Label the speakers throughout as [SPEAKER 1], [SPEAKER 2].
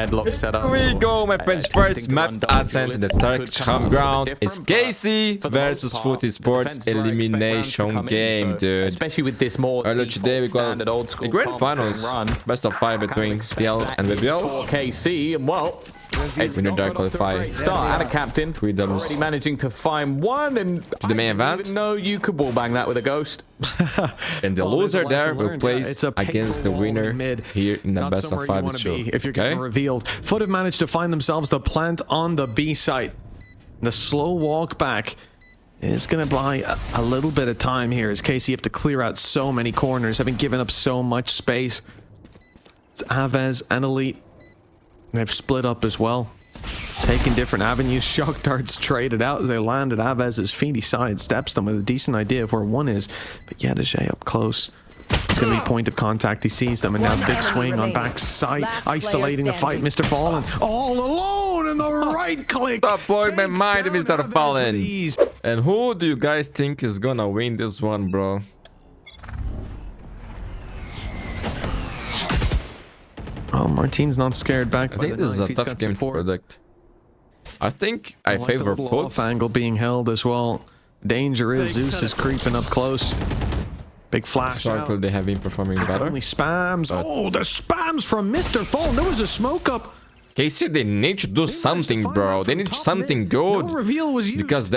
[SPEAKER 1] Headlock setup.
[SPEAKER 2] Here we go, my friends. First map ascent in the Turkish home ground. It's KC versus FUT Esports elimination game, dude.
[SPEAKER 1] Especially with this more
[SPEAKER 2] earlier today, we got a grand finals, best of 5 between TL and VBL.
[SPEAKER 1] KC, and well,
[SPEAKER 2] Winner Dark Qualifier.
[SPEAKER 1] Start and a captain.
[SPEAKER 2] Already
[SPEAKER 1] managing to find one, and
[SPEAKER 2] to the main event.
[SPEAKER 1] I didn't know you could wallbang that with a ghost.
[SPEAKER 2] And the loser there will play against the winner here in the best of 5 show.
[SPEAKER 3] If you're getting revealed, FUT have managed to find themselves the plant on the B site. The slow walk back is going to buy a little bit of time here, as KC have to clear out so many corners, having given up so much space. It's Aves and Elite. They've split up as well, taking different avenues. Shock darts traded out as they landed Avez's feet. He sidesteps them with a decent idea of where one is, but Yadajay up close. It's going to be point of contact. He sees them, and now big swing on backside, isolating the fight. Mr. Fallen all alone in the right click.
[SPEAKER 2] Stop blowing my mind, Mr. Fallen. And who do you guys think is gonna win this one, bro?
[SPEAKER 3] Oh, Martin's not scared back.
[SPEAKER 2] I think this is a tough game to predict. I think I favor FUT.
[SPEAKER 3] Off angle being held as well. Danger is Zeus is creeping up close. Big flash.
[SPEAKER 2] Historically, they have been performing better.
[SPEAKER 3] Only spams. Oh, the spams from Mr. Fallen. There was a smoke up.
[SPEAKER 2] KC, they need to do something, bro. They need something good.
[SPEAKER 3] No reveal was used.
[SPEAKER 2] Because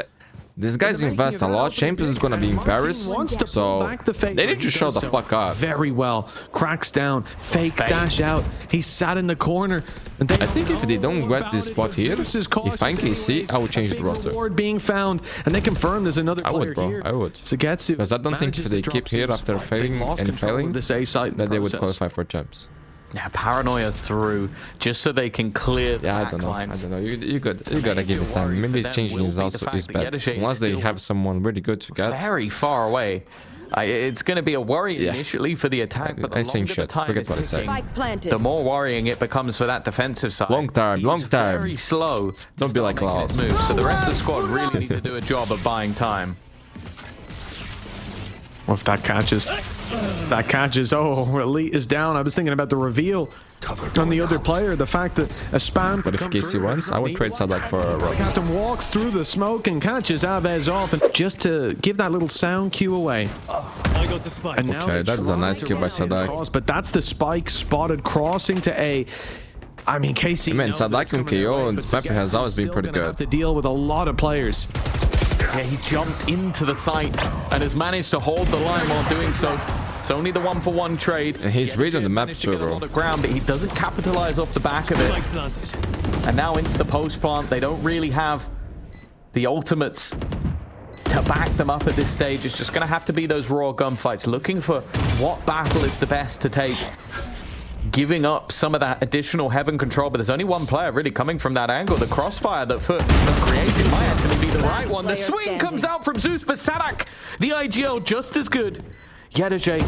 [SPEAKER 2] these guys invest a lot. Champions is gonna be in Paris, so they need to show the fuck up.
[SPEAKER 3] Very well. Cracks down. Fake dash out. He sat in the corner. And
[SPEAKER 2] I think if they don't get this spot here, if I'm KC, I would change the roster.
[SPEAKER 3] Being found, and they confirmed there's another player.
[SPEAKER 2] I would, bro.
[SPEAKER 3] Here.
[SPEAKER 2] I would.
[SPEAKER 3] Sugetsu,
[SPEAKER 2] because I don't think if they keep here after failing that they would qualify for champs.
[SPEAKER 1] Yeah, paranoia through just so they can clear.
[SPEAKER 2] Yeah, I don't know. I don't know. You gotta give it time. Maybe changing is also bad. Once they have someone really good to get
[SPEAKER 1] very far away. It's going to be a worry initially for the attack, but the longer the time is ticking, the more worrying it becomes for that defensive side.
[SPEAKER 2] Long term.
[SPEAKER 1] Very slow.
[SPEAKER 2] Don't be like Loud.
[SPEAKER 1] So the rest of the squad really need to do a job of buying time.
[SPEAKER 3] Well, if that catches, oh, Elite is down. I was thinking about the reveal on the other player, the fact that a spam.
[SPEAKER 2] But if KC wins, I would trade Sadhaak for a rock.
[SPEAKER 3] Captain walks through the smoke and catches Aves off, and just to give that little sound cue away.
[SPEAKER 2] And now okay, that is a nice kill by Sadhaak.
[SPEAKER 3] But that's the spike spotted crossing to A. I mean, KC.
[SPEAKER 2] Man, Sadhaak and KO and this map has always been pretty good.
[SPEAKER 3] Have to deal with a lot of players.
[SPEAKER 1] Yeah, he jumped into the site and has managed to hold the line while doing so. It's only the 1-for-1 trade.
[SPEAKER 2] And he's reading the map too, bro.
[SPEAKER 1] Ground, but he doesn't capitalize off the back of it. And now into the post plant. They don't really have the ultimates to back them up at this stage. It's just going to have to be those raw gunfights, looking for what battle is the best to take. Giving up some of that additional heaven control, but there's only one player really coming from that angle. The crossfire that FUT created might actually be the right one. The swing comes out from Zeus, but Sadhaak, the IGL, just as good. Yadajay,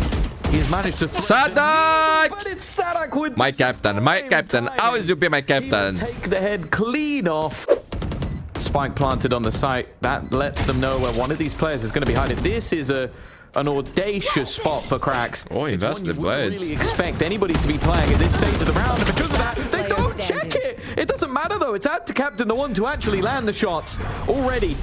[SPEAKER 1] he has managed to...
[SPEAKER 2] Sadhaak!
[SPEAKER 1] But it's Sadhaak with...
[SPEAKER 2] My captain. How is you be my captain?
[SPEAKER 1] Take the head clean off. Spike planted on the site. That lets them know where one of these players is going to be hiding. This is an audacious spot for Cracks.
[SPEAKER 2] Oh, he invested blades.
[SPEAKER 1] Really expect anybody to be playing at this stage of the round, and because of that, they don't check it. It doesn't matter though. It's out to captain, the one to actually land the shots already.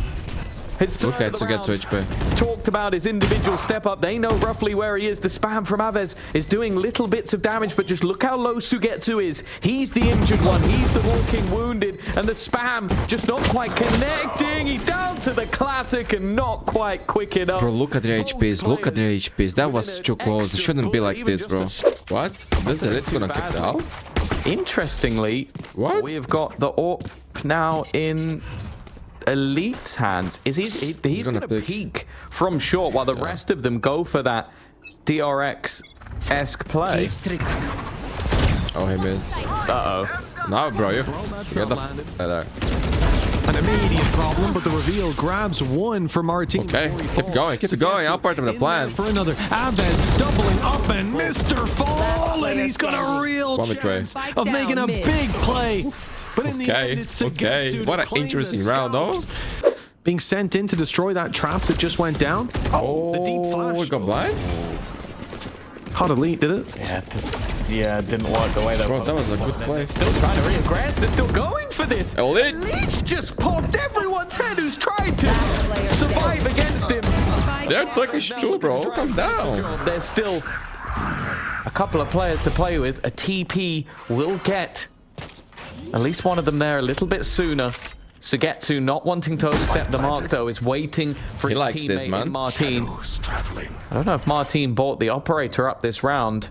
[SPEAKER 2] Okay, to get to HP.
[SPEAKER 1] Talked about his individual step up. They know roughly where he is. The spam from Aves is doing little bits of damage, but just look how low Sugetsu is. He's the injured one. He's the walking wounded, and the spam just not quite connecting. He's down to the classic and not quite quick enough.
[SPEAKER 2] Bro, look at their HPs. Look at their HPs. That was too close. It shouldn't be like this, bro. What? This Elite gonna kick it out?
[SPEAKER 1] Interestingly,
[SPEAKER 2] what?
[SPEAKER 1] We have got the AWP now in Elite's hands. Is he's gonna peek from short while the rest of them go for that DRX-esque play.
[SPEAKER 2] Oh, he missed. No, bro, you get the there.
[SPEAKER 3] An immediate problem, but the reveal grabs one for Martin.
[SPEAKER 2] Okay, keep it going. All part of the plan.
[SPEAKER 3] For another, Aves doubling up, and Mr. Fall, and he's got a real chance of making a big play. But in the end, it's
[SPEAKER 2] okay. What an interesting round, though.
[SPEAKER 3] Being sent in to destroy that trap that just went down.
[SPEAKER 2] Oh,
[SPEAKER 3] the deep flash.
[SPEAKER 2] Got blind?
[SPEAKER 3] caught elite, did it?
[SPEAKER 1] Yeah, it didn't work the way they
[SPEAKER 2] Bro, that was a good play.
[SPEAKER 1] Still trying to reaggress. They're still going for this.
[SPEAKER 2] Elite.
[SPEAKER 1] Elite's just popped everyone's head who's tried to survive against him.
[SPEAKER 2] They're Turkish too, bro. Calm down.
[SPEAKER 1] There's still a couple of players to play with. A TP will get at least one of them there a little bit sooner. Sugetsu not wanting to overstep the mark though, is waiting for his teammate Martin. I don't know if Martin bought the operator up this round.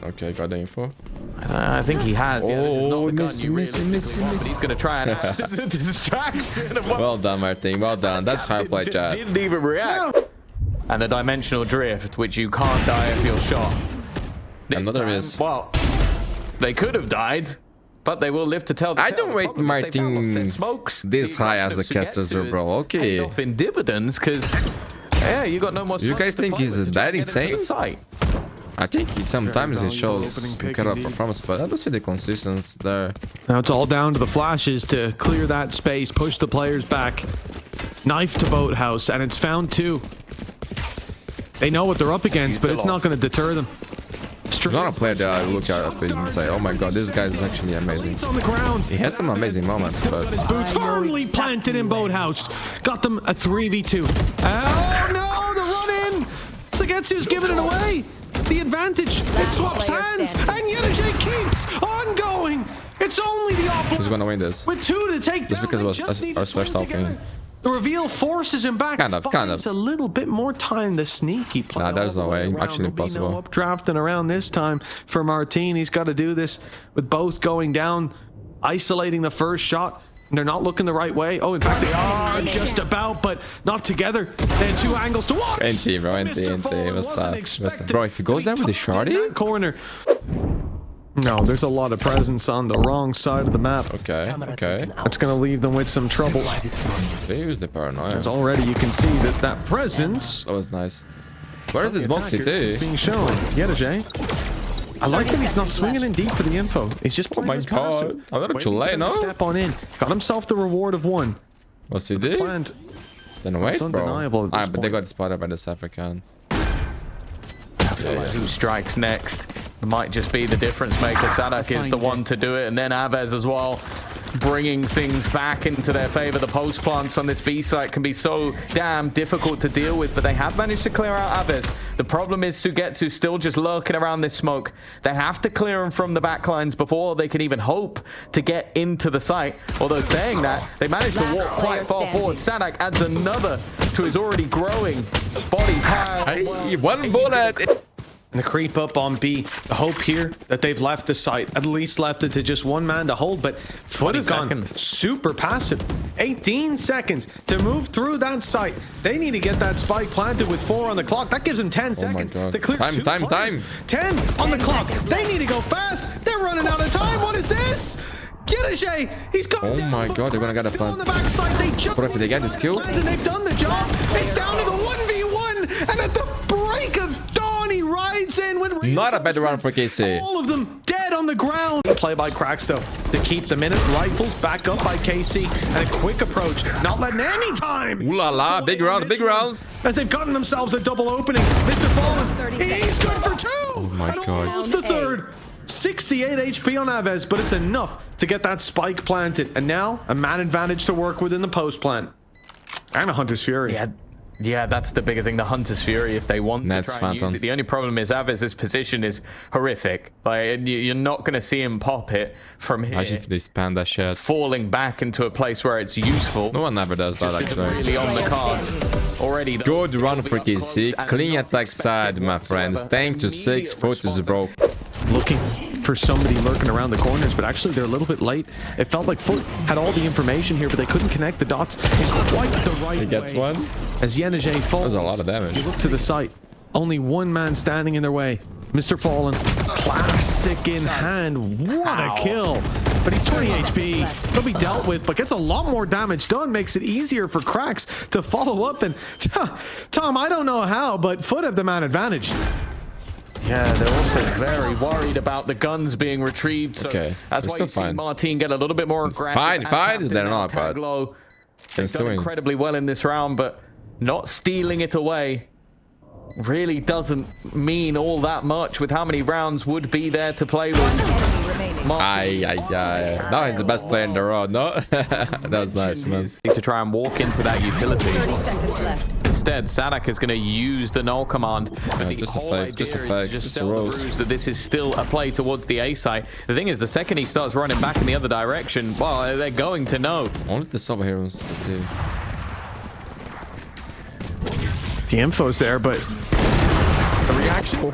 [SPEAKER 2] Okay, got the info.
[SPEAKER 1] I think he has. Yeah, this is not the gun you
[SPEAKER 2] missing.
[SPEAKER 1] but he's gonna try and add a distraction.
[SPEAKER 2] Well done, Martin. Well done. That's how I play, chat.
[SPEAKER 1] Didn't even react. And the dimensional drift, which you can't die if you're shot.
[SPEAKER 2] Another miss.
[SPEAKER 1] Well, they could have died, but they will live to tell the
[SPEAKER 2] I
[SPEAKER 1] tale.
[SPEAKER 2] don't rate Martin this high as the caster, bro. Okay.
[SPEAKER 1] Off in dividends, because yeah, you got no more.
[SPEAKER 2] You guys think he's that insane? I think he sometimes it shows incredible performance, but I don't see the consistency there.
[SPEAKER 3] Now it's all down to the flashes to clear that space, push the players back. Knife to Boathouse, and it's found two. They know what they're up against, but it's not going to deter them.
[SPEAKER 2] There's not a player that I look at and say, oh my god, this guy is actually amazing.
[SPEAKER 3] On the ground.
[SPEAKER 2] He has some amazing moments, but
[SPEAKER 3] his boots firmly planted in Boathouse. Got them a 3v2. Oh no, the run in. Sugetsu's giving it away. The advantage. It swaps hands, and EWC keeps on going. It's only the opposite.
[SPEAKER 2] Who's gonna win this?
[SPEAKER 3] With two to take
[SPEAKER 2] just because it was our first talking.
[SPEAKER 3] The reveal forces him back.
[SPEAKER 2] Kind of.
[SPEAKER 3] It's a little bit more time. The sneaky play.
[SPEAKER 2] Nah, there's no way. Actually impossible.
[SPEAKER 3] No updrafting around this time for Martin. He's got to do this with both going down, isolating the first shot. They're not looking the right way. Oh, in fact, they are just about, but not together. They had two angles to watch.
[SPEAKER 2] NT, bro. NT. What's that? Bro, if he goes down with the shorty?
[SPEAKER 3] Corner. No, there's a lot of presence on the wrong side of the map.
[SPEAKER 2] Okay.
[SPEAKER 3] That's going to leave them with some trouble.
[SPEAKER 2] They use the paranoia.
[SPEAKER 3] As already you can see that presence.
[SPEAKER 2] That was nice. Where is this Moxie too?
[SPEAKER 3] Being shown. I like that he's not swinging in deep for the info. He's just playing his passive.
[SPEAKER 2] Oh, that's too late, no?
[SPEAKER 3] Step on in. Got himself the reward of one.
[SPEAKER 2] What's he do? Then wait, bro.
[SPEAKER 3] Undeniable
[SPEAKER 2] But they got spotted by the South African.
[SPEAKER 1] Who strikes next? It might just be the difference maker. Sadhaak is the one to do it, and then Aves as well, bringing things back into their favor. The post plants on this B site can be so damn difficult to deal with, but they have managed to clear out Aves. The problem is Sugetsu still just lurking around this smoke. They have to clear him from the backlines before they can even hope to get into the site. Although saying that, they managed to walk quite far forward. Sadhaak adds another to his already growing body power.
[SPEAKER 2] One bullet.
[SPEAKER 3] And the creep up on B. The hope here that they've left the site, at least left it to just one man to hold, but FUT have gone super passive. 18 seconds to move through that site. They need to get that spike planted with 4 on the clock. That gives them 10 seconds to clear
[SPEAKER 2] time.
[SPEAKER 3] 10 on the clock. They need to go fast. They're running out of time. What is this? EWC, he's gone down.
[SPEAKER 2] Oh my god, they're gonna get a plant.
[SPEAKER 3] On the backside, they just
[SPEAKER 2] what if they get this kill?
[SPEAKER 3] They've done the job. It's down to the 1v1, and at the break of dawn, he rides in with
[SPEAKER 2] not a bad round for KC.
[SPEAKER 3] All of them dead on the ground. Play by Cracks though to keep the minute. Rifles back up by KC, and a quick approach, not letting any time.
[SPEAKER 2] Ooh la la, big round.
[SPEAKER 3] As they've gotten themselves a double opening. Mr. Fallen, he's good for 2.
[SPEAKER 2] Oh my god.
[SPEAKER 3] Almost the third. 68 HP on Aves, but it's enough to get that spike planted. And now, a man advantage to work with in the post plant. And a Hunter's Fury.
[SPEAKER 1] Yeah, that's the bigger thing. The Hunter's Fury, if they want to try and use it. The only problem is Aves' position is horrific. Like, you're not going to see him pop it from here.
[SPEAKER 2] Imagine if they spam that shit.
[SPEAKER 1] Falling back into a place where it's useful.
[SPEAKER 2] No one ever does that, actually.
[SPEAKER 1] Really on the cards already.
[SPEAKER 2] Good run for KC. Clean attack side, my friends. Thank to 6 photos, bro.
[SPEAKER 3] Looking for somebody lurking around the corners, but actually they're a little bit late. It felt like FUT had all the information here, but they couldn't connect the dots in quite the right way.
[SPEAKER 2] He gets one.
[SPEAKER 3] As EWC falls,
[SPEAKER 2] that's a lot of damage.
[SPEAKER 3] You look to the site. Only one man standing in their way. Mr. Fallen. Classic in hand. What a kill. But he's 20 HP. He'll be dealt with, but gets a lot more damage done. Makes it easier for Cracks to follow up. And Tom, I don't know how, but FUT have the man advantage.
[SPEAKER 1] Yeah, they're also very worried about the guns being retrieved. So that's why you see Martin get a little bit more aggressive.
[SPEAKER 2] Fine. They're not, but
[SPEAKER 1] they've done incredibly well in this round, but not stealing it away. really doesn't mean all that much with how many rounds would be there to play with.
[SPEAKER 2] Now he's the best player in the road, no? That was nice, man.
[SPEAKER 1] To try and walk into that utility. Instead, Sadhaak is going to use the null command. But the
[SPEAKER 2] just a
[SPEAKER 1] whole
[SPEAKER 2] fake, just a
[SPEAKER 1] idea
[SPEAKER 2] fake,
[SPEAKER 1] is just
[SPEAKER 2] just a
[SPEAKER 1] sell the
[SPEAKER 2] rose.
[SPEAKER 1] bruise that this is still a play towards the A site. The thing is, the second he starts running back in the other direction, well, they're going to know.
[SPEAKER 2] Only the Sova heroes do.
[SPEAKER 3] The info's there, but the reaction.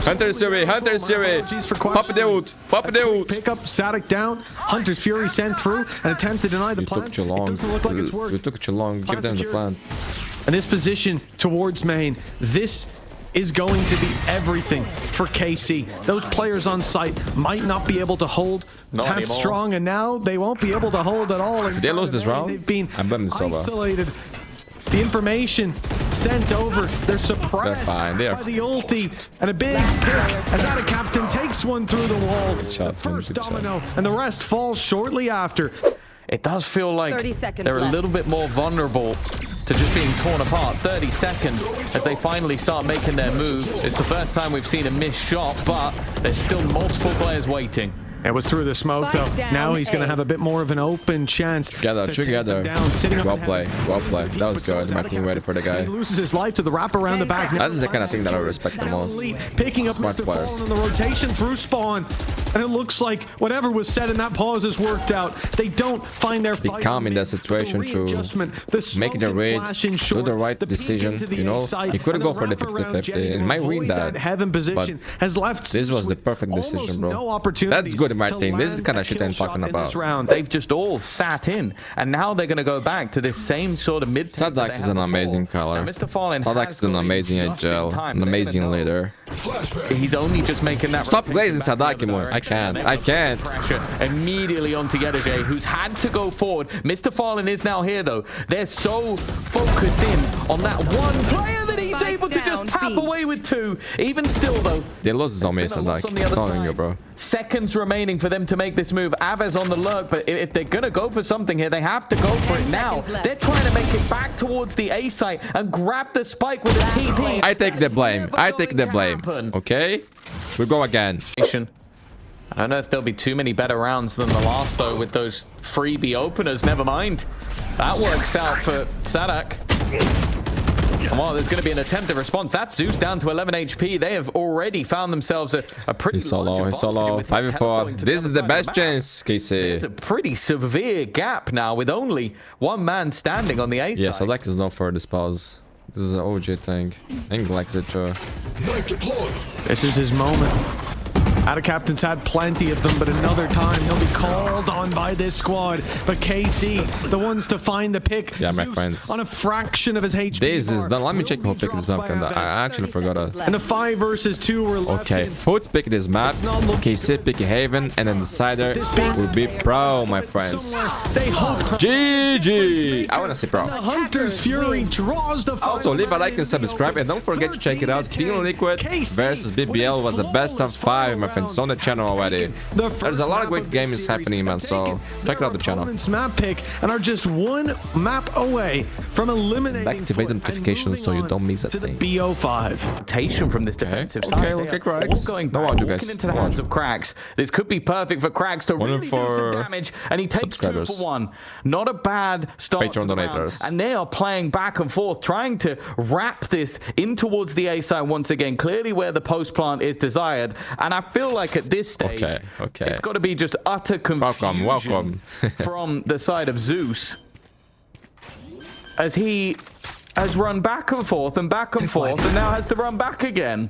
[SPEAKER 2] Hunter Siri, Hunter Siri. Pop the ult, pop the ult.
[SPEAKER 3] Pick up Sadhaak down. Hunter's Fury sent through and attempt to deny the
[SPEAKER 2] You
[SPEAKER 3] plant.
[SPEAKER 2] took too long.
[SPEAKER 3] It doesn't look like it's worked.
[SPEAKER 2] You took too long. Give them the plant.
[SPEAKER 3] And this position towards main, this is going to be everything for KC. Those players on site might not be able to hold that strong, and now they won't be able to hold at all.
[SPEAKER 2] Did they lose this round?
[SPEAKER 3] They've been
[SPEAKER 2] I'm blaming Sova.
[SPEAKER 3] isolated. The information sent over, they're suppressed
[SPEAKER 2] They're fine. They are
[SPEAKER 3] by the ulti, and a big pick as Ada Captain takes one through the wall.
[SPEAKER 2] shot,
[SPEAKER 3] The first
[SPEAKER 2] good
[SPEAKER 3] domino, and the rest falls shortly after.
[SPEAKER 1] It does feel like
[SPEAKER 4] 30 seconds
[SPEAKER 1] they're
[SPEAKER 4] left.
[SPEAKER 1] a little bit more vulnerable to just being torn apart. 30 seconds as they finally start making their move. It's the first time we've seen a missed shot, but there's still multiple players waiting.
[SPEAKER 3] It was through the smoke,
[SPEAKER 4] Spike
[SPEAKER 3] though.
[SPEAKER 4] down
[SPEAKER 3] Now he's going to
[SPEAKER 4] A.
[SPEAKER 3] have a bit more of an open chance.
[SPEAKER 2] Together,
[SPEAKER 3] to take
[SPEAKER 2] together.
[SPEAKER 3] them down, sitting
[SPEAKER 2] Well
[SPEAKER 3] on
[SPEAKER 2] played, well played. That was good. My team waited for the guy.
[SPEAKER 3] He loses his life to the wrap around the back.
[SPEAKER 2] That's the kind of thing that I respect the
[SPEAKER 3] Now
[SPEAKER 2] most.
[SPEAKER 3] elite, picking up
[SPEAKER 2] Smart
[SPEAKER 3] Mr.
[SPEAKER 2] players.
[SPEAKER 3] Fallen on the rotation through spawn. And it looks like whatever was said in that pause has worked out. They don't find their
[SPEAKER 2] Be
[SPEAKER 3] fight
[SPEAKER 2] calm in that
[SPEAKER 3] amidst
[SPEAKER 2] situation
[SPEAKER 3] the
[SPEAKER 2] to
[SPEAKER 3] readjustment, the
[SPEAKER 2] make the
[SPEAKER 3] smoke and
[SPEAKER 2] read,
[SPEAKER 3] flash in
[SPEAKER 2] do
[SPEAKER 3] short,
[SPEAKER 2] the right
[SPEAKER 3] the peek
[SPEAKER 2] decision,
[SPEAKER 3] into the
[SPEAKER 2] you know.
[SPEAKER 3] A-side,
[SPEAKER 2] He couldn't
[SPEAKER 3] and
[SPEAKER 2] go for the
[SPEAKER 3] wraparound
[SPEAKER 2] 50-50,
[SPEAKER 3] jetting
[SPEAKER 2] and might
[SPEAKER 3] avoid
[SPEAKER 2] win that.
[SPEAKER 3] heaven position has left
[SPEAKER 2] This was the
[SPEAKER 3] with
[SPEAKER 2] perfect decision,
[SPEAKER 3] almost
[SPEAKER 2] bro.
[SPEAKER 3] no opportunities
[SPEAKER 2] That's good, Martin.
[SPEAKER 3] to
[SPEAKER 2] This is the
[SPEAKER 3] land
[SPEAKER 2] kind
[SPEAKER 3] a
[SPEAKER 2] of shit
[SPEAKER 3] kill
[SPEAKER 2] I'm
[SPEAKER 3] shot
[SPEAKER 2] talking
[SPEAKER 3] in this
[SPEAKER 2] about.
[SPEAKER 3] round.
[SPEAKER 1] They've just all sat in, and now they're going to go back to this same sort of mid.
[SPEAKER 2] Sadhaak is an amazing color.
[SPEAKER 1] Mr. Fallen
[SPEAKER 2] Sadhaak is an amazing agile, an amazing leader.
[SPEAKER 1] He's only just making that.
[SPEAKER 2] Stop
[SPEAKER 1] rotation
[SPEAKER 2] glazing
[SPEAKER 1] back in the
[SPEAKER 2] Sadhaak
[SPEAKER 1] other
[SPEAKER 2] more. I
[SPEAKER 1] direction.
[SPEAKER 2] can't. I can't.
[SPEAKER 1] Pressure immediately onto Yedajay, who's had to go forward. Mr. Fallen is now here, though. They're so focused in on that one player that he's
[SPEAKER 4] Spike
[SPEAKER 1] able to just
[SPEAKER 4] down,
[SPEAKER 1] tap
[SPEAKER 4] B.
[SPEAKER 1] away with two. Even still, though,
[SPEAKER 2] They lost on me,
[SPEAKER 1] been a loss
[SPEAKER 2] Sadhaak.
[SPEAKER 1] on the other
[SPEAKER 2] Telling you,
[SPEAKER 1] side.
[SPEAKER 2] bro.
[SPEAKER 1] Seconds remaining for them to make this move. Aves on the lurk, but if they're gonna go for something here, they have to go for it
[SPEAKER 4] 10
[SPEAKER 1] now.
[SPEAKER 4] seconds left.
[SPEAKER 1] They're trying to make it back towards the A site and grab the spike with a TP.
[SPEAKER 2] I take the blame. I take the blame. Okay? We go again.
[SPEAKER 1] I don't know if there'll be too many better rounds than the last, though, with those freebie openers. Never mind. That works out for Sadhaak. Well, there's going to be an attempted response. That's Zeus down to 11 HP. They have already found themselves a pretty
[SPEAKER 2] He's so
[SPEAKER 1] large
[SPEAKER 2] low. He's so
[SPEAKER 1] advantage
[SPEAKER 2] low.
[SPEAKER 1] with
[SPEAKER 2] 5
[SPEAKER 1] him
[SPEAKER 2] and 4.
[SPEAKER 1] teleporting to
[SPEAKER 2] This
[SPEAKER 1] the
[SPEAKER 2] is the
[SPEAKER 1] other side of
[SPEAKER 2] best
[SPEAKER 1] map.
[SPEAKER 2] chance,
[SPEAKER 1] It's
[SPEAKER 2] KC.
[SPEAKER 1] a pretty severe gap now with only one man standing on the A
[SPEAKER 2] Yeah,
[SPEAKER 1] side.
[SPEAKER 2] Sadhaak is known for the spells. This is an OG thing. Eng likes it too.
[SPEAKER 3] This is his moment. Ada Captain's had plenty of them, but another time he'll be called on by this squad. But KC, the ones to find the pick.
[SPEAKER 2] Yeah, my
[SPEAKER 3] Zeus
[SPEAKER 2] friends.
[SPEAKER 3] on a fraction of his HP.
[SPEAKER 2] This is
[SPEAKER 3] bar
[SPEAKER 2] done. Let me
[SPEAKER 3] will
[SPEAKER 2] check who
[SPEAKER 3] be
[SPEAKER 2] picked this
[SPEAKER 3] dropped
[SPEAKER 2] map.
[SPEAKER 3] by
[SPEAKER 2] I
[SPEAKER 3] Aves.
[SPEAKER 2] actually forgot it.
[SPEAKER 3] And the 5 versus 2 were left
[SPEAKER 2] Okay,
[SPEAKER 3] in.
[SPEAKER 2] FUT pick this map, KC pick Haven, and then Decider will be pro, my friends.
[SPEAKER 3] They hoped
[SPEAKER 2] GG! I wanna say pro.
[SPEAKER 3] the Hunter's Fury draws the
[SPEAKER 2] Also, leave a like and subscribe, and don't forget to check it out. Team Liquid versus BBL was the best of 5, my friends. It's on the channel already. There's a lot of great games happening, man, so check out the channel.
[SPEAKER 3] Map pick and are just one map away from eliminating.
[SPEAKER 2] Activate
[SPEAKER 3] FUT and
[SPEAKER 2] notifications so you
[SPEAKER 3] moving
[SPEAKER 2] don't miss a
[SPEAKER 3] to the
[SPEAKER 2] thing.
[SPEAKER 3] BO5.
[SPEAKER 1] Rotation from this defensive
[SPEAKER 2] Okay,
[SPEAKER 1] side.
[SPEAKER 2] okay,
[SPEAKER 1] They are
[SPEAKER 2] Cracks.
[SPEAKER 1] all going
[SPEAKER 2] No
[SPEAKER 1] back,
[SPEAKER 2] audio,
[SPEAKER 1] walking
[SPEAKER 2] guys.
[SPEAKER 1] into the
[SPEAKER 2] No
[SPEAKER 1] hands
[SPEAKER 2] audio.
[SPEAKER 1] of Cracks. This could be perfect for Cracks to
[SPEAKER 2] One
[SPEAKER 1] really do
[SPEAKER 2] for
[SPEAKER 1] some damage, and he takes 2
[SPEAKER 2] subscribers.
[SPEAKER 1] for 1. Not a bad start
[SPEAKER 2] Patreon
[SPEAKER 1] to the round.
[SPEAKER 2] donators.
[SPEAKER 1] And they are playing back and forth, trying to wrap this in towards the A side once again, clearly where the post plant is desired. And I feel like at this stage,
[SPEAKER 2] Okay.
[SPEAKER 1] it's got to be just utter confusion
[SPEAKER 2] Welcome.
[SPEAKER 1] from the side of Zeus, as he has run back and forth and back and forth, and now has to run back again.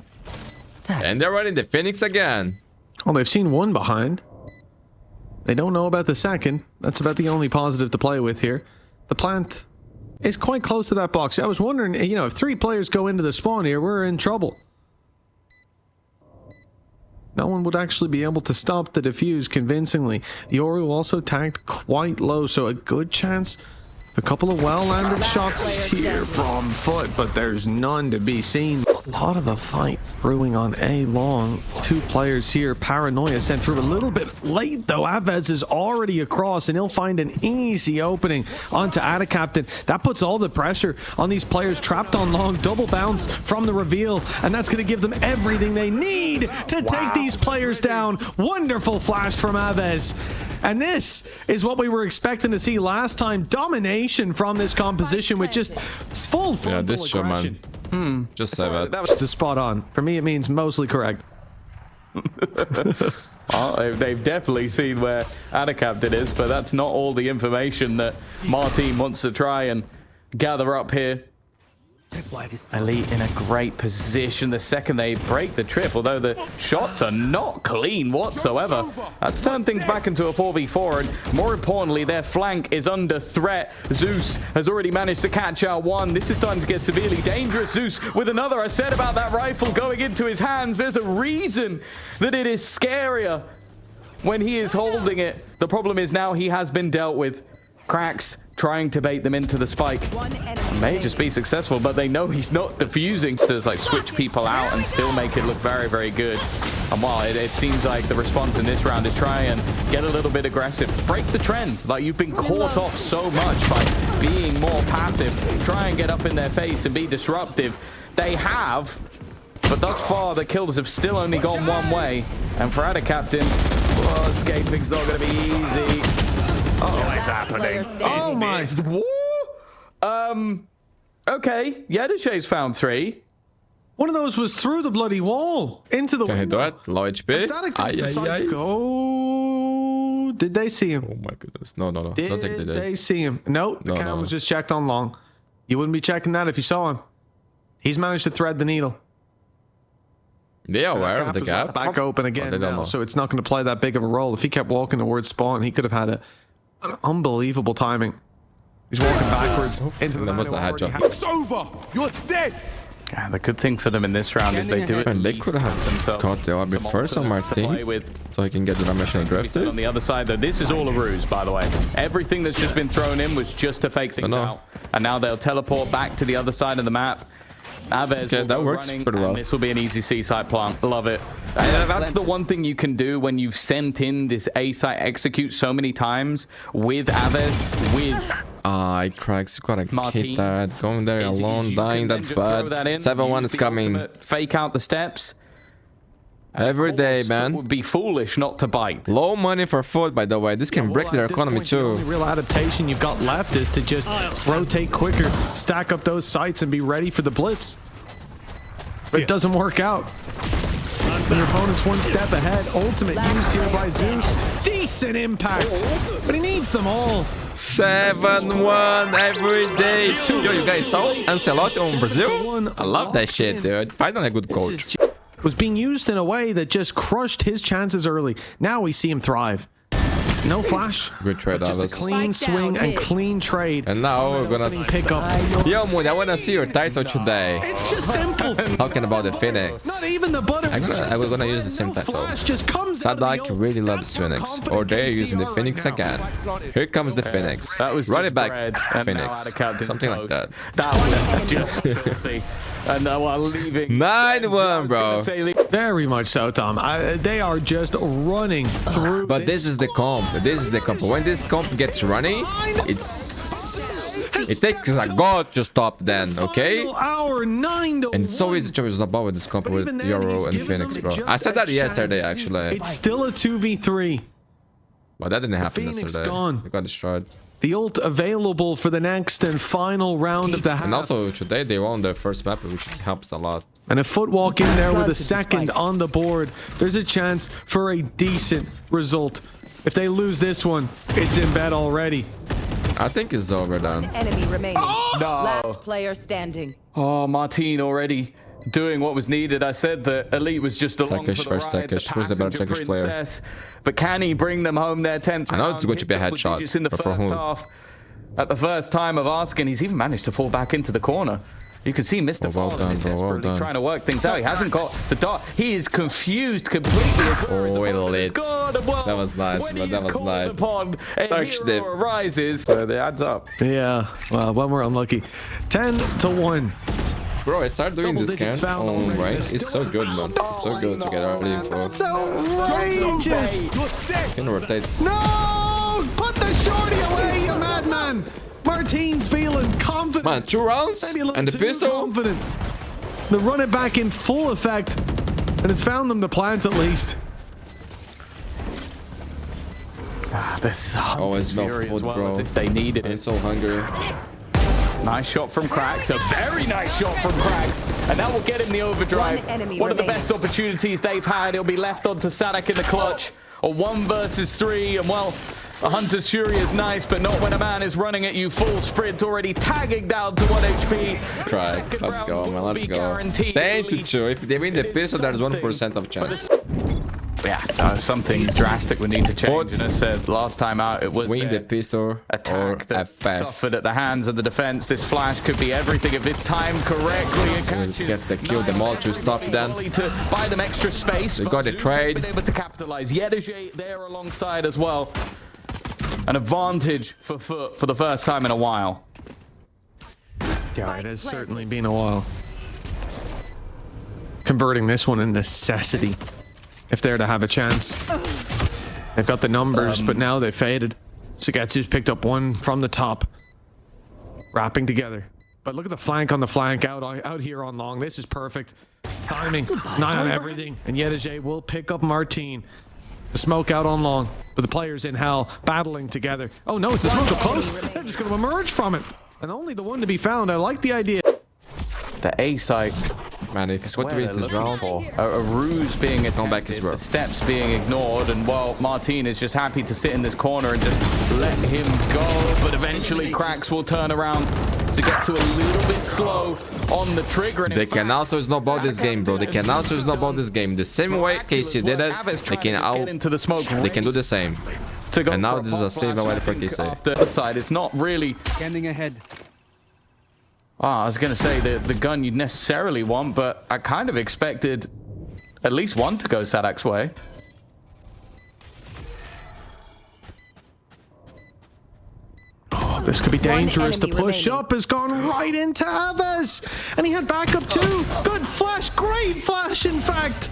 [SPEAKER 2] And they're running the Phoenix again.
[SPEAKER 3] Well, they've seen one behind. They don't know about the second. That's about the only positive to play with here. The plant is quite close to that box. I was wondering, you know, if 3 players go into the spawn here, we're in trouble. No one would actually be able to stop the defuse convincingly. Yoru also tagged quite low, so a good chance. A couple of well-landed shots here from FUT, but there's none to be seen. A lot of a fight brewing on A long. 2 players here. Paranoia sent through a little bit late though. Aves is already across and he'll find an easy opening onto Adacaptain. That puts all the pressure on these players trapped on long. Double bounce from the reveal, and that's going to give them everything they need to take these players down. Wonderful flash from Aves. And this is what we were expecting to see last time. Domination from this composition with just full
[SPEAKER 2] this show, man. Just say that.
[SPEAKER 3] That was spot on. For me, it means mostly correct.
[SPEAKER 1] Well, they've definitely seen where Adacaptain is, but that's not all the information that Martin wants to try and gather up here. Elite in a great position the second they break the trip, although the shots are not clean whatsoever. That's turned things back into a 4v4, and more importantly, their flank is under threat. Zeus has already managed to catch out one. This is starting to get severely dangerous. Zeus with another. I said about that rifle going into his hands, there's a reason that it is scarier when he is holding it. The problem is now he has been dealt with. Cracks trying to bait them into the spike. May just be successful, but they know he's not defusing. Does like switch people out and still make it look very, very good. And while it seems like the response in this round is try and get a little bit aggressive, break the trend. Like you've been caught off so much by being more passive. Try and get up in their face and be disruptive. They have, but thus far the kills have still only gone one way. And for Adacaptain, well, escaping's not going to be easy. Oh, it's happening. Oh my. Okay. Yedishay's found 3.
[SPEAKER 3] One of those was through the bloody wall into the
[SPEAKER 2] Can he do it? Low HP.
[SPEAKER 3] Go. Did they see him?
[SPEAKER 2] Oh my goodness. No.
[SPEAKER 3] Did they see him? No, the camera was just checked on long. You wouldn't be checking that if you saw him. He's managed to thread the needle.
[SPEAKER 2] They are aware of the gap.
[SPEAKER 3] Back open again now, so it's not going to play that big of a role. If he kept walking towards spawn, he could have had an unbelievable timing. He's walking backwards into the
[SPEAKER 2] that was a head jump.
[SPEAKER 4] It's over. You're dead.
[SPEAKER 1] Yeah, the good thing for them in this round is they do it.
[SPEAKER 2] And they could have themselves caught the RB first on Martin, so he can get the dimensional drift.
[SPEAKER 1] On the other side, though, this is all a ruse, by the way. Everything that's just been thrown in was just to fake things out. And now they'll teleport back to the other side of the map. Aves
[SPEAKER 2] that works pretty well.
[SPEAKER 1] This will be an easy C site plant. Love it. That's the one thing you can do when you've sent in this A site execute so many times with Aves, with
[SPEAKER 2] cracks. You gotta hit that. Going there alone, dying, that's bad. 7-1 is coming.
[SPEAKER 1] Fake out the steps.
[SPEAKER 2] Every day, man.
[SPEAKER 1] It would be foolish not to bite.
[SPEAKER 2] Low money for FUT, by the way. This can break their economy too.
[SPEAKER 3] The only real adaptation you've got left is to just rotate quicker, stack up those sites, and be ready for the blitz. But it doesn't work out. Your opponent's one step ahead. Ultimate used here by Zeus. Decent impact, but he needs them all.
[SPEAKER 2] 7-1 every day. Yo, you guys saw Ancelotti on Brazil? I love that shit, dude. Finally a good coach.
[SPEAKER 3] Was being used in a way that just crushed his chances early. Now we see him thrive. No flash.
[SPEAKER 2] Good trade,
[SPEAKER 3] just a clean swing and clean trade.
[SPEAKER 2] And now we're gonna pick up. Yo, Mundi, I wanna see your title today.
[SPEAKER 3] It's just simple.
[SPEAKER 2] Talking about the Phoenix.
[SPEAKER 3] Not even the butter.
[SPEAKER 2] I'm gonna use the same title. Sadhaak really loves Phoenix, or they're using the Phoenix again. Here comes the Phoenix.
[SPEAKER 1] That was
[SPEAKER 2] run it back, Phoenix. Something like that.
[SPEAKER 1] That was just filthy. And now we're leaving.
[SPEAKER 2] 9-1, bro.
[SPEAKER 3] Very much so, Tom. They are just running through.
[SPEAKER 2] But this is the comp. This is the comp. When this comp gets running, it takes a god to stop then, okay? And so easy to use the ball with this comp with Euro and Phoenix, bro. I said that yesterday, actually.
[SPEAKER 3] It's still a 2v3.
[SPEAKER 2] But that didn't happen yesterday. It got destroyed.
[SPEAKER 3] The ult available for the next and final round of the half.
[SPEAKER 2] And also today they won their first map, which helps a lot.
[SPEAKER 3] And a footwalk in there with a second on the board. There's a chance for a decent result. If they lose this one, it's in bed already.
[SPEAKER 2] I think it's over then.
[SPEAKER 5] Enemy remaining.
[SPEAKER 1] Oh! No.
[SPEAKER 5] Last player standing.
[SPEAKER 1] Oh, Martin already doing what was needed. I said that Elite was just along for the ride,
[SPEAKER 2] Who's the better Turkish player?
[SPEAKER 1] But can he bring them home their 10th?
[SPEAKER 2] I know it's going to be a headshot,
[SPEAKER 1] in the first half. At the first time of asking, he's even managed to fall back into the corner. You can see Mr.
[SPEAKER 2] Well done, bro. Well done.
[SPEAKER 1] Trying to work things out. He hasn't got the dot. He is confused completely.
[SPEAKER 2] Oh, it lit. That was nice, bro. That was nice.
[SPEAKER 1] Actually, rises. So the adds up.
[SPEAKER 3] Yeah. Well, when we're unlucky. 10-1.
[SPEAKER 2] Bro, I started doing
[SPEAKER 3] Double
[SPEAKER 2] this
[SPEAKER 3] digits
[SPEAKER 2] can.
[SPEAKER 3] found
[SPEAKER 2] Oh,
[SPEAKER 3] already.
[SPEAKER 2] right. It's so good, man. It's so good to get early info.
[SPEAKER 3] It's outrageous.
[SPEAKER 2] Can rotate.
[SPEAKER 3] No! Put the shorty away, you madman! Martine's feeling confident.
[SPEAKER 2] Man, 2 rounds
[SPEAKER 3] Maybe a little
[SPEAKER 2] and the
[SPEAKER 3] too
[SPEAKER 2] pistol.
[SPEAKER 3] confident. They run it back in full effect, and it's found them the plant at least.
[SPEAKER 1] This
[SPEAKER 2] Always no
[SPEAKER 1] fury
[SPEAKER 2] food,
[SPEAKER 1] as well,
[SPEAKER 2] bro.
[SPEAKER 1] as if they needed
[SPEAKER 2] I'm
[SPEAKER 1] it.
[SPEAKER 2] so hungry.
[SPEAKER 1] Nice shot from Cracks, a very nice shot from Cracks, and that will get him the overdrive. One of the best opportunities they've had. He'll be left onto Sadhaak in the clutch. A 1 versus 3, and well, a Hunter's Fury is nice, but not when a man is running at you full sprint, already tagging down to 1 HP.
[SPEAKER 2] Cracks, let's go, man, let's go. Thank you, Chu. If they win the pistol, there's 1% of chance.
[SPEAKER 1] Yeah, something drastic would need to change. And I said last time out, it was
[SPEAKER 2] Win the pistol
[SPEAKER 1] attack
[SPEAKER 2] or
[SPEAKER 1] that
[SPEAKER 2] FF.
[SPEAKER 1] suffered at the hands of the defense. This flash could be everything if it's timed correctly. It catches
[SPEAKER 2] Gets the kill, them all to stop them.
[SPEAKER 1] to buy them extra space.
[SPEAKER 2] They
[SPEAKER 1] but
[SPEAKER 2] got the
[SPEAKER 1] Zeus
[SPEAKER 2] trade.
[SPEAKER 1] has been able to capitalize. EWC there alongside as well. An advantage for FUT for the first time in a while.
[SPEAKER 3] Yeah, it has certainly been a while. Converting this one a necessity if they're to have a chance. They've got the numbers, but now they've faded. Sugetsu's picked up 1 from the top. Wrapping together. But look at the flank on the flank out here on long. This is perfect. Timing. 9 on everything. And EWC will pick up Martine. The smoke out on long. But the players in hell battling together. Oh no, it's a smoke up close. They're just going to emerge from it. And only the one to be found. I like the idea.
[SPEAKER 1] The A site.
[SPEAKER 2] Man, if what
[SPEAKER 1] Where
[SPEAKER 2] we
[SPEAKER 1] they're
[SPEAKER 2] is
[SPEAKER 1] looking
[SPEAKER 2] round,
[SPEAKER 1] for. A ruse being
[SPEAKER 2] Come back
[SPEAKER 1] attempted,
[SPEAKER 2] as well.
[SPEAKER 1] the steps being ignored, and well, Martine is just happy to sit in this corner and just let him go, but eventually Cracks will turn around to get to a little bit slow on the trigger. And
[SPEAKER 2] they can also snowball this game, bro. They can also snowball this game. The same way KC did it, they can do the same. And now this is a save away for KC.
[SPEAKER 1] The side, it's not really...
[SPEAKER 4] Scanning ahead.
[SPEAKER 1] I was going to say the gun you'd necessarily want, but I kind of expected at least one to go Sadhaak's way.
[SPEAKER 3] Oh, this could be dangerous. The push up has gone right into Aves. And he had backup too. Good flash. Great flash, in fact.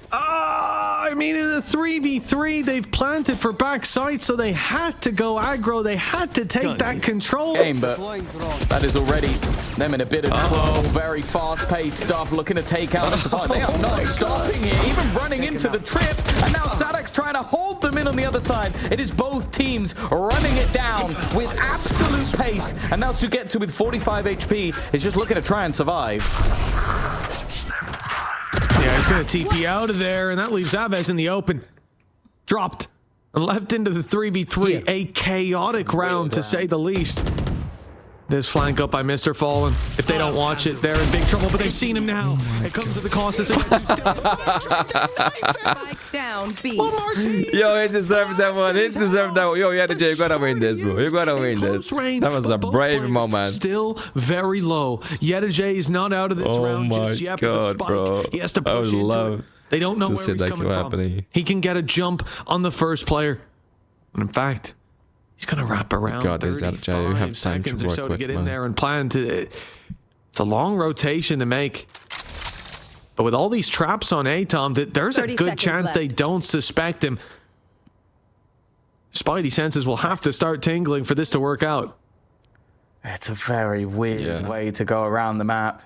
[SPEAKER 3] I mean, in the 3v3, they've planted for backside, so they had to go aggro. They had to take that control.
[SPEAKER 1] Game, but that is already them in a bit of trouble. Very fast-paced stuff, looking to take out the supply. They are not stopping here, even running into the trip. And now Sadhaak's trying to hold them in on the other side. It is both teams running it down with absolute pace. And now Sugetsu with 45 HP is just looking to try and survive.
[SPEAKER 3] Yeah, he's going to TP out of there, and that leaves Aves in the open. Dropped and left into the 3v3. A chaotic round, to say the least. This flank up by Mr. Fallen. If they don't watch it, they're in big trouble, but they've seen him now. It comes at the cost of
[SPEAKER 5] down, B.
[SPEAKER 2] Yo, he deserved that one. He deserved that one. Yo, EWC, you gotta win this, bro. You gotta win this. That was a brave moment.
[SPEAKER 3] Still very low. EWC is not out of this round just yet.
[SPEAKER 2] God, bro.
[SPEAKER 3] He has to push into it. They don't know where he's coming from. He can get a jump on the first player. And in fact, he's going to wrap around.
[SPEAKER 2] God, is that you have time to work
[SPEAKER 3] so
[SPEAKER 2] with,
[SPEAKER 3] to get in
[SPEAKER 2] man.
[SPEAKER 3] there and plan to... It's a long rotation to make. But with all these traps on A, Tom, there's a good chance they don't suspect him. Spidey senses will have to start tingling for this to work out.
[SPEAKER 1] It's a very weird way to go around the map.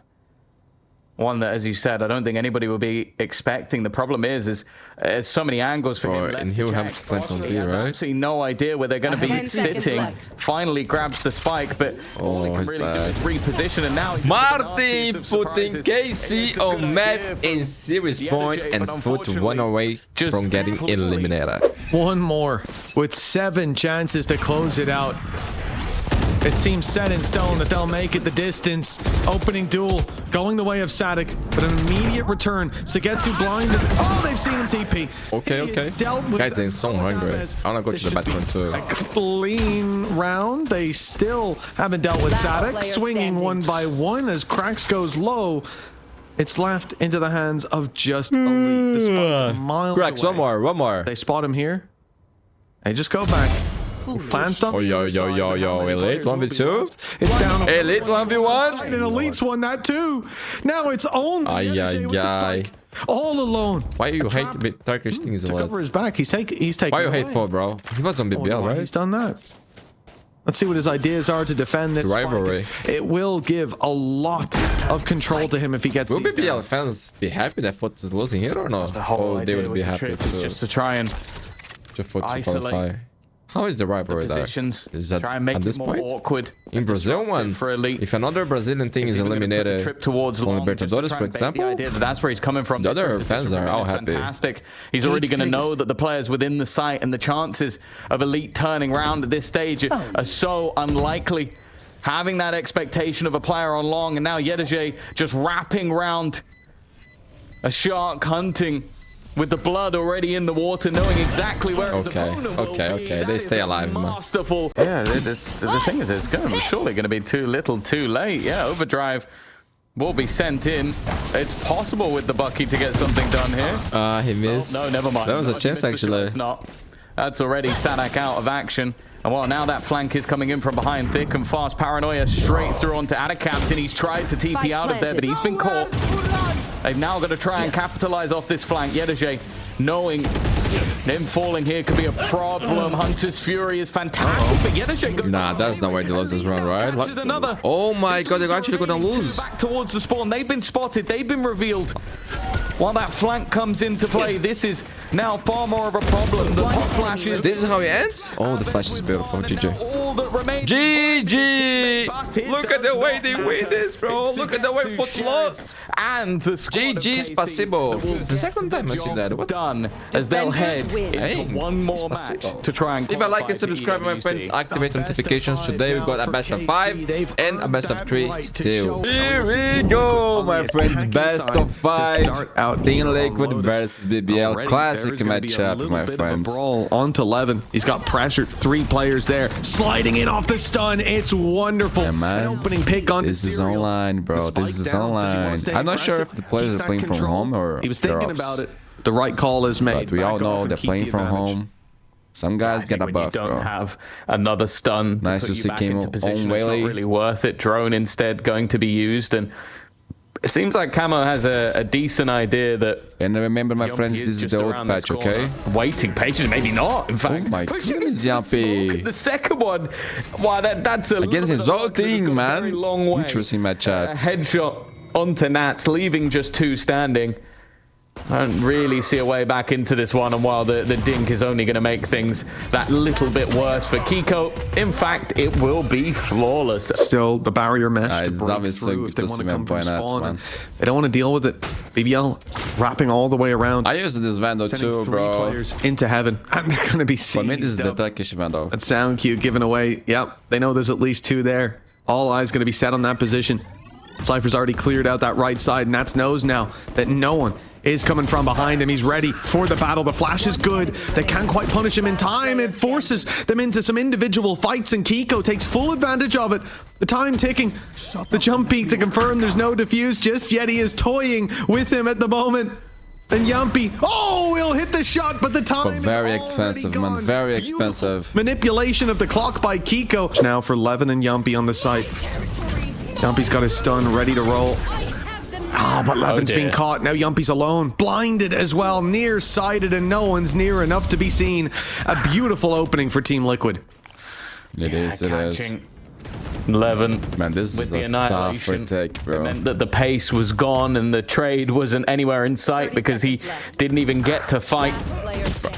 [SPEAKER 1] One that, as you said, I don't think anybody will be expecting. The problem is there's so many angles for him.
[SPEAKER 2] And he'll have plenty on B, right?
[SPEAKER 1] Absolutely no idea where they're going to be sitting. Finally grabs the spike, but all he can really do is reposition. And now
[SPEAKER 2] Martin putting KC on map in series point, and FUT 1 away from getting eliminated.
[SPEAKER 3] One more with 7 chances to close it out. It seems set in stone that they'll make it the distance. Opening duel going the way of Sadhaak, but an immediate return. Sugetsu blinded. Oh, they've seen him TP.
[SPEAKER 2] Okay. Guys, they're so hungry. I want to go to the bathroom too.
[SPEAKER 3] A clean round. They still haven't dealt with Sadhaak. Swinging one by one as Cracks goes low. It's left into the hands of just Elite. Miles
[SPEAKER 2] Cracks,
[SPEAKER 3] away.
[SPEAKER 2] one more.
[SPEAKER 3] They spot him here. They just go back. Plant up.
[SPEAKER 2] Oh, yo. Elite 1v2.
[SPEAKER 3] It's down.
[SPEAKER 2] Elite 1v1.
[SPEAKER 3] And Elite's won that too. Now it's only
[SPEAKER 2] Ay.
[SPEAKER 3] all alone.
[SPEAKER 2] Why you hate the Turkish things a
[SPEAKER 3] To
[SPEAKER 2] lot?
[SPEAKER 3] cover his back. He's taking.
[SPEAKER 2] Why you hate for, bro? He was on BBL, right?
[SPEAKER 3] He's done that. Let's see what his ideas are to defend this
[SPEAKER 2] rivalry.
[SPEAKER 3] It will give a lot of control to him if he gets.
[SPEAKER 2] Will
[SPEAKER 3] these
[SPEAKER 2] BBL
[SPEAKER 3] down.
[SPEAKER 2] fans be happy that FUT is losing here or not?
[SPEAKER 1] The whole
[SPEAKER 2] Or they
[SPEAKER 1] idea
[SPEAKER 2] would be
[SPEAKER 1] with the
[SPEAKER 2] happy
[SPEAKER 1] trip is just to try and
[SPEAKER 2] to FUT to
[SPEAKER 1] isolate
[SPEAKER 2] qualify. How is the rivalry there?
[SPEAKER 1] positions.
[SPEAKER 2] Is that
[SPEAKER 1] try and make
[SPEAKER 2] at this
[SPEAKER 1] it more
[SPEAKER 2] point?
[SPEAKER 1] awkward.
[SPEAKER 2] In Brazil, one,
[SPEAKER 1] for Elite.
[SPEAKER 2] if another Brazilian team is
[SPEAKER 1] He's even gonna put the
[SPEAKER 2] eliminated
[SPEAKER 1] trip towards
[SPEAKER 2] on
[SPEAKER 1] long, just to
[SPEAKER 2] Libertadores,
[SPEAKER 1] try
[SPEAKER 2] for
[SPEAKER 1] and bait the
[SPEAKER 2] example,
[SPEAKER 1] idea that that's where he's coming from.
[SPEAKER 2] the other
[SPEAKER 1] This
[SPEAKER 2] fans are all
[SPEAKER 1] is
[SPEAKER 2] happy.
[SPEAKER 1] Fantastic. He's already going to know that the players within the site and the chances of Elite turning around at this stage are so unlikely. Having that expectation of a player on long, and now EWC just wrapping round a shark, hunting with the blood already in the water, knowing exactly where his opponent will be.
[SPEAKER 2] Okay. They stay alive, man.
[SPEAKER 1] Masterful. Yeah, the thing is, it's surely going to be too little, too late. Yeah, overdrive will be sent in. It's possible with the Bucky to get something done here.
[SPEAKER 2] He missed.
[SPEAKER 1] No, never mind.
[SPEAKER 2] That was a
[SPEAKER 1] No,
[SPEAKER 2] chance,
[SPEAKER 1] he missed the shot.
[SPEAKER 2] actually.
[SPEAKER 1] It's not. That's already Sadhaak out of action. And well, now that flank is coming in from behind, thick and fast. Paranoia straight through onto Captain. He's tried to TP out of there, but he's been caught. They've now got to try and capitalize off this flank. EWC, knowing him falling here could be a problem. Hunter's Fury is fantastic, but EWC goes...
[SPEAKER 2] Nah, that's not why they lost this round, right?
[SPEAKER 1] Catches another.
[SPEAKER 2] Oh my god, they're actually gonna lose.
[SPEAKER 1] Back towards the spawn. They've been spotted. They've been revealed. While that flank comes into play, this is now far more of a problem. The hot flashes...
[SPEAKER 2] This is how it ends? Oh, the flash is beautiful. GG.
[SPEAKER 1] All that remains...
[SPEAKER 2] GG! Look at the way they win this, bro. Look at the way FUT lost.
[SPEAKER 1] And the squad of
[SPEAKER 2] GG
[SPEAKER 1] KC
[SPEAKER 2] spasibo.
[SPEAKER 1] that will
[SPEAKER 2] The second time I see that. What?
[SPEAKER 1] done as they'll head into one more match to try and
[SPEAKER 2] Leave a like and subscribe, my friends. Activate notifications. Today we got a best of 5 and a best of 3 still. Here we go, my friends. Best of 5. Team Liquid versus BBL. Classic matchup, my friends.
[SPEAKER 3] Brawl onto 11. He's got pressure. 3 players there. Sliding in off the stun. It's wonderful.
[SPEAKER 2] Yeah, man.
[SPEAKER 3] An opening pick on
[SPEAKER 2] This is online, bro. This is online. I'm not sure if the players are playing from home or
[SPEAKER 3] he was thinking about it. The right call is made.
[SPEAKER 2] but we all know they're playing from home. Some guys get a buff,
[SPEAKER 1] don't
[SPEAKER 2] bro.
[SPEAKER 1] have another stun.
[SPEAKER 2] Nice to see Camo on
[SPEAKER 1] It's
[SPEAKER 2] Whaley.
[SPEAKER 1] not really worth it. Drone instead going to be used, and it seems like Camo has a decent idea that.
[SPEAKER 2] And remember, my
[SPEAKER 1] Jamppi
[SPEAKER 2] friends, this is
[SPEAKER 1] just
[SPEAKER 2] the old
[SPEAKER 1] around this
[SPEAKER 2] patch, okay?
[SPEAKER 1] corner. Waiting patiently, maybe not. In fact,
[SPEAKER 2] my
[SPEAKER 1] pushing
[SPEAKER 2] goodness,
[SPEAKER 1] into the
[SPEAKER 2] Jamppi.
[SPEAKER 1] smoke. The second one, wow, that's a
[SPEAKER 2] Against his
[SPEAKER 1] little
[SPEAKER 2] old
[SPEAKER 1] bit of luck. It
[SPEAKER 2] team,
[SPEAKER 1] could've gone a
[SPEAKER 2] man.
[SPEAKER 1] very long way.
[SPEAKER 2] Interesting matchup.
[SPEAKER 1] A headshot onto Nats, leaving just 2 standing. I don't really see a way back into this one, and while the dink is only going to make things that little bit worse for Kiko, in fact, it will be flawless.
[SPEAKER 3] Still, the barrier mesh to
[SPEAKER 2] that
[SPEAKER 3] break
[SPEAKER 2] is so
[SPEAKER 3] through
[SPEAKER 2] good
[SPEAKER 3] if they
[SPEAKER 2] to
[SPEAKER 3] want
[SPEAKER 2] see,
[SPEAKER 3] to
[SPEAKER 2] man.
[SPEAKER 3] come from
[SPEAKER 2] Why not,
[SPEAKER 3] spawn.
[SPEAKER 2] man?
[SPEAKER 3] They don't want to deal with it. BBL wrapping all the way around.
[SPEAKER 2] I used this Vandal
[SPEAKER 3] Sending
[SPEAKER 2] too,
[SPEAKER 3] 3
[SPEAKER 2] bro.
[SPEAKER 3] players into heaven, and they're going to be
[SPEAKER 2] For me, this is the
[SPEAKER 3] seized up.
[SPEAKER 2] Turkish Vandal.
[SPEAKER 3] That sound cue given away. Yep, they know there's at least 2 there. All eyes going to be set on that position. Cypher's already cleared out that right side. Nats knows now that no one is coming from behind him. He's ready for the battle. The flash is good. They can't quite punish him in time. It forces them into some individual fights, and Kiko takes full advantage of it. The time ticking. The jump peak to confirm there's no defuse just yet. He is toying with him at the moment. And Jamppi, oh, he'll hit the shot, but the time
[SPEAKER 2] But very
[SPEAKER 3] is
[SPEAKER 2] expensive,
[SPEAKER 3] already
[SPEAKER 2] man.
[SPEAKER 3] gone.
[SPEAKER 2] Very
[SPEAKER 3] Beautiful
[SPEAKER 2] expensive.
[SPEAKER 3] manipulation of the clock by Kiko. Now for Levin and Jamppi on the site. Jamppi's got his stun ready to roll. Ah, but Levin's being caught. Now Jamppi's alone. Blinded as well. Nearsighted, and no one's near enough to be seen. A beautiful opening for Team Liquid.
[SPEAKER 2] It is.
[SPEAKER 1] 11
[SPEAKER 2] Man, this
[SPEAKER 1] with
[SPEAKER 2] is
[SPEAKER 1] the
[SPEAKER 2] a tough
[SPEAKER 1] annihilation.
[SPEAKER 2] retake,
[SPEAKER 1] It
[SPEAKER 2] bro.
[SPEAKER 1] meant that the pace was gone and the trade wasn't anywhere in sight because he didn't even get to fight.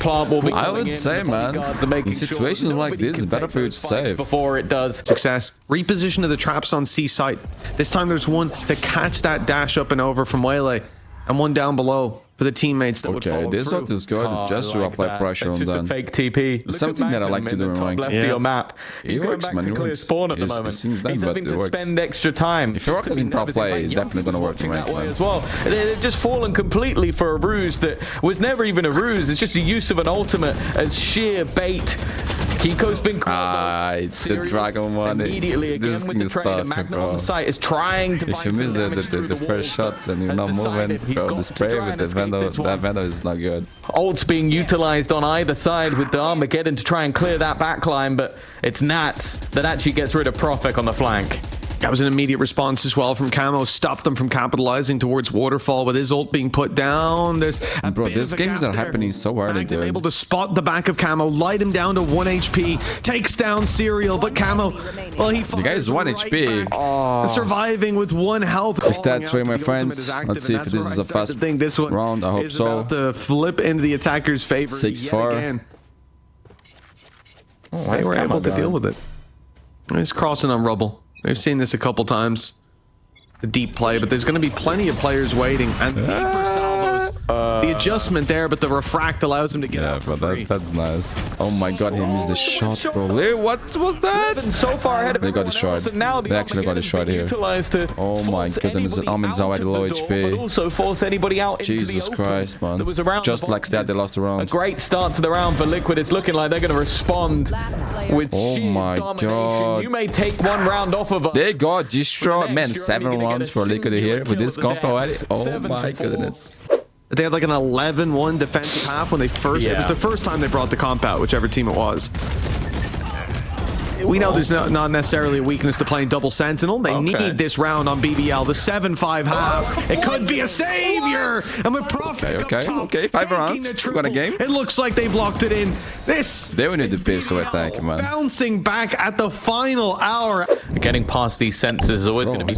[SPEAKER 1] Plant will be
[SPEAKER 2] I
[SPEAKER 1] coming
[SPEAKER 2] would
[SPEAKER 1] in,
[SPEAKER 2] say,
[SPEAKER 1] the
[SPEAKER 2] man,
[SPEAKER 1] bodyguards are making
[SPEAKER 2] in
[SPEAKER 1] sure
[SPEAKER 2] situations
[SPEAKER 1] that
[SPEAKER 2] like
[SPEAKER 1] nobody
[SPEAKER 2] this, it's
[SPEAKER 1] can
[SPEAKER 2] better
[SPEAKER 1] take
[SPEAKER 2] for you
[SPEAKER 1] those
[SPEAKER 2] to
[SPEAKER 1] fights
[SPEAKER 2] save.
[SPEAKER 1] before it does.
[SPEAKER 3] Success. Reposition of the traps on C site. This time there's one to catch that dash up and over from Wele, and one down below for the teammates that would
[SPEAKER 2] Okay,
[SPEAKER 3] follow
[SPEAKER 2] this
[SPEAKER 3] through.
[SPEAKER 2] ult is good, just to apply pressure
[SPEAKER 1] It's
[SPEAKER 2] on
[SPEAKER 1] just
[SPEAKER 2] them.
[SPEAKER 1] a fake TP. Look
[SPEAKER 2] something
[SPEAKER 1] at
[SPEAKER 2] that I
[SPEAKER 1] Magnum
[SPEAKER 2] like to do
[SPEAKER 1] in
[SPEAKER 2] in
[SPEAKER 1] the top
[SPEAKER 2] rank.
[SPEAKER 1] left
[SPEAKER 3] Yeah.
[SPEAKER 1] of your map. He's
[SPEAKER 2] It
[SPEAKER 1] going
[SPEAKER 2] works,
[SPEAKER 1] back
[SPEAKER 2] man,
[SPEAKER 1] to
[SPEAKER 2] it
[SPEAKER 1] clear
[SPEAKER 2] works.
[SPEAKER 1] spawn at the
[SPEAKER 2] It
[SPEAKER 1] moment.
[SPEAKER 2] seems that,
[SPEAKER 1] He's
[SPEAKER 2] but
[SPEAKER 1] having
[SPEAKER 2] it
[SPEAKER 1] to
[SPEAKER 2] works.
[SPEAKER 1] spend extra time.
[SPEAKER 2] If you're
[SPEAKER 1] just to
[SPEAKER 2] rocking
[SPEAKER 1] be
[SPEAKER 2] pro
[SPEAKER 1] nervous.
[SPEAKER 2] play,
[SPEAKER 1] In fact,
[SPEAKER 2] it's definitely gonna work in
[SPEAKER 1] watching
[SPEAKER 2] rank,
[SPEAKER 1] that way
[SPEAKER 2] man.
[SPEAKER 1] as well. They've just fallen completely for a ruse that was never even a ruse. It's just a use of an ultimate as sheer bait. Kiko's been caught.
[SPEAKER 2] The dragon one.
[SPEAKER 1] Immediately again
[SPEAKER 2] This
[SPEAKER 1] with the
[SPEAKER 2] is
[SPEAKER 1] trade.
[SPEAKER 2] tough,
[SPEAKER 1] Magnum
[SPEAKER 2] bro.
[SPEAKER 1] on site is trying to
[SPEAKER 2] If you miss the first shots and you're not moving, bro, the spray with the Vandal, that Vandal is not good.
[SPEAKER 1] Ults being utilized on either side with the Armageddon to try and clear that backline, but it's Nats that actually gets rid of Profik on the flank.
[SPEAKER 3] That was an immediate response as well from Camo. Stopped them from capitalizing towards Waterfall with his ult being put down. There's a
[SPEAKER 2] Bro,
[SPEAKER 3] bit
[SPEAKER 2] these
[SPEAKER 3] of a
[SPEAKER 2] games
[SPEAKER 3] gap
[SPEAKER 2] are
[SPEAKER 3] there.
[SPEAKER 2] happening so early,
[SPEAKER 3] Magnum
[SPEAKER 2] dude.
[SPEAKER 3] able to spot the back of Camo, light him down to 1 HP, takes down Serial, but Camo, well, he
[SPEAKER 2] The guy is 1
[SPEAKER 3] right
[SPEAKER 2] HP.
[SPEAKER 3] back, surviving with 1 health.
[SPEAKER 2] Stats for my friends. Let's see if this is a fast round. I hope
[SPEAKER 3] is
[SPEAKER 2] so.
[SPEAKER 3] about to flip into the attacker's favor
[SPEAKER 2] 6-4.
[SPEAKER 3] yet again. They were able to deal with it. He's crossing on rubble. We've seen this a couple times. The deep play, but there's going to be plenty of players waiting. And deeper salvos. The adjustment there, but the refract allows him to get out for free.
[SPEAKER 2] That's nice. Oh my god, he missed the shot, bro. Hey, what was that?
[SPEAKER 1] So far ahead of
[SPEAKER 2] They got destroyed.
[SPEAKER 1] everyone else, and now the
[SPEAKER 2] They actually got
[SPEAKER 1] Armageddon's
[SPEAKER 2] destroyed
[SPEAKER 1] being
[SPEAKER 2] here.
[SPEAKER 1] utilized to
[SPEAKER 2] Oh my
[SPEAKER 1] force
[SPEAKER 2] goodness,
[SPEAKER 1] anybody
[SPEAKER 2] Armin's
[SPEAKER 1] out
[SPEAKER 2] already
[SPEAKER 1] of
[SPEAKER 2] low
[SPEAKER 1] the door,
[SPEAKER 2] HP.
[SPEAKER 1] but also force anybody out into
[SPEAKER 2] Jesus
[SPEAKER 1] the open
[SPEAKER 2] Christ, man.
[SPEAKER 1] that was around
[SPEAKER 2] Just
[SPEAKER 1] the
[SPEAKER 2] like that, they lost the
[SPEAKER 1] A
[SPEAKER 2] round.
[SPEAKER 1] great start to the round for Liquid. It's looking like they're going to respond with
[SPEAKER 2] Oh
[SPEAKER 1] sheer
[SPEAKER 2] my
[SPEAKER 1] domination.
[SPEAKER 2] God.
[SPEAKER 1] You may take 1 round off of us.
[SPEAKER 2] They got destroyed.
[SPEAKER 1] Next,
[SPEAKER 2] Man,
[SPEAKER 1] you're
[SPEAKER 2] 7
[SPEAKER 1] only gonna
[SPEAKER 2] rounds
[SPEAKER 1] get a
[SPEAKER 2] for Liquid here
[SPEAKER 1] singular
[SPEAKER 2] with this
[SPEAKER 1] kill at the
[SPEAKER 2] comp already.
[SPEAKER 1] depths.
[SPEAKER 2] Oh
[SPEAKER 1] 7
[SPEAKER 2] my
[SPEAKER 1] to 4.
[SPEAKER 2] goodness.
[SPEAKER 3] They had like an 11-1 defensive half when they first... It was the first time they brought the comp out, whichever team it was. We know there's not necessarily a weakness to playing double sentinel. They need this round on BBL. The 7-5 half. It could be a savior. And with Profik
[SPEAKER 2] Okay, 5 rounds. We got a game.
[SPEAKER 3] It looks like they've locked it in. This
[SPEAKER 2] They will need the pistol attack, man.
[SPEAKER 3] bouncing back at the final hour.
[SPEAKER 1] Getting past these sensors is always going to be